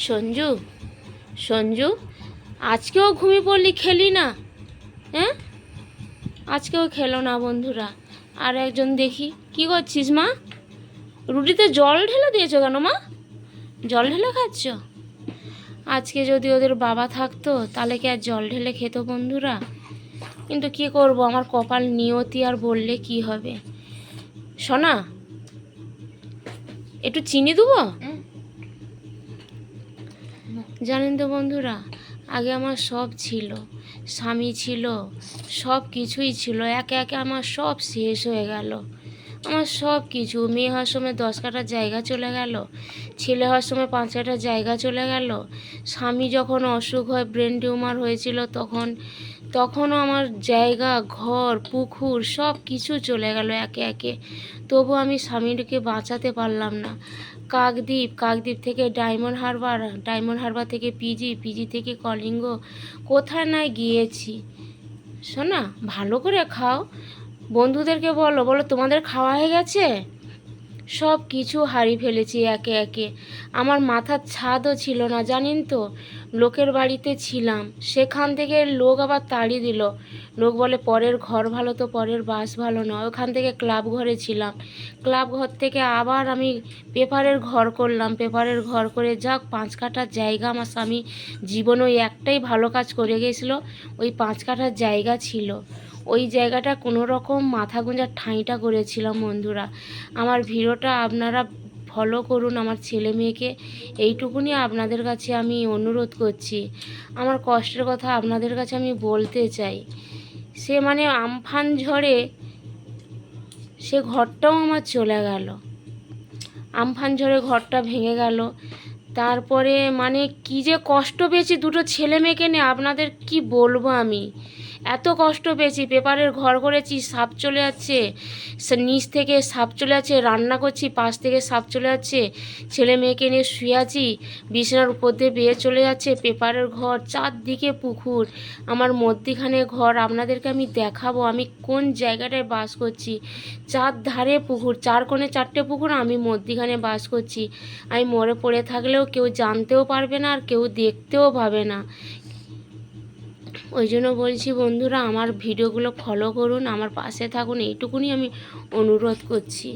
সঞ্জু, সঞ্জু, আজকেও ঘুমিয়ে পড়লি, খেলি না? হ্যাঁ, আজকেও খেলো না বন্ধুরা। আর একজন দেখি, কি করছিস মা? রুটিতে জল ঢেলে দিয়েছো কেন মা? জল ঢেলে খাচ্ছ? আজকে যদি ওদের বাবা থাকতো তাহলে কি আর জল ঢেলে খেত বন্ধুরা? কিন্তু কি করব, আমার কপাল নিয়তি, আর বললে কি হবে। সোনা, একটু চিনি দেবো? জানেন তো বন্ধুরা, আগে আমার সব ছিল, স্বামী ছিল, সব কিছুই ছিল, একে একে আমার সব শেষ হয়ে গেল। আমার সব কিছু, মেয়ে হওয়ার সময় 10 কাঠা জায়গা চলে গেল, ছেলে হওয়ার সময় 5 কাঠা জায়গা চলে গেল। স্বামী যখন অসুখ হয়, ব্রেন টিউমার হয়েছিল, তখনও আমার জায়গা, ঘর, পুকুর সব কিছু চলে গেল একে একে। তবু আমি স্বামীকে বাঁচাতে পারলাম না। কাকদ্বীপ থেকে ডায়মন্ড হারবার থেকে পিজি থেকে কলিঙ্গ, কোথায় না গিয়েছি। শোনা, ভালো করে খাও, বন্ধুদেরকে বলো বলো তোমাদের খাওয়া হয়ে গেছে। সব কিছু হারিয়ে ফেলেছি একে একে। আমার মাথার ছাদও ছিল না, জানেন তো। লোকের বাড়িতে ছিলাম, সেখান থেকে লোক আবার তাড়িয়ে দিল। লোক বলে পরের ঘর ভালো তো পরের বাস ভালো নয়। ওখান থেকে ক্লাব ঘরে ছিলাম, ক্লাব ঘর থেকে আবার আমি পেপারের ঘর করলাম। পেপারের ঘর করে যাক 5 কাঠার জায়গা, আমার স্বামী জীবনে ওই একটাই ভালো কাজ করে গেছিল, ওই 5 কাঠার জায়গা ছিল। ওই জায়গাটা কোনো রকম মাথা গোঁজার ঠাঁইটা করেছিলাম বন্ধুরা। আমার ভিডিওটা আপনারা ফলো করুন, আমার ছেলে মেয়েকে এইটুকুনি আপনাদের কাছে আমি অনুরোধ করছি। আমার কষ্টের কথা আপনাদের কাছে আমি বলতে চাই। সে মানে আমফান ঝড়ে সে ঘরটাও আমার চলে গেল, আমফান ঝড়ে ঘরটা ভেঙে গেল। তারপরে মানে কি যে কষ্ট পেয়েছি দুটো ছেলে মেয়েকে নিয়ে, আপনাদের কি বলবো আমি। এত কষ্ট পেয়েছি, পেপারের ঘর করেছি, সাপ চলে যাচ্ছে, নিচ থেকে সাপ চলে যাচ্ছে, রান্না করছি পাশ থেকে সাপ চলে যাচ্ছে, ছেলে মেয়েকে নিয়ে শুয়ে আছি, বিছানার উপর দিয়ে বেয়ে চলে যাচ্ছে। পেপারের ঘর, চারদিকে পুকুর, আমার মধ্যিখানে ঘর। আপনাদেরকে আমি দেখাবো আমি কোন জায়গাটায় বাস করছি। চার ধারে পুকুর, 4 কোণে 4টে পুকুর, আমি মধ্যিখানে বাস করছি। আমি মরে পড়ে থাকলেও কেউ জানতেও পারবে না, আর কেউ দেখতেও পাবে না। ওই জন্য বলছি বন্ধুরা, আমার ভিডিওগুলো ফলো করুন, আমার পাশে থাকুন, এইটুকুনি আমি অনুরোধ করছি।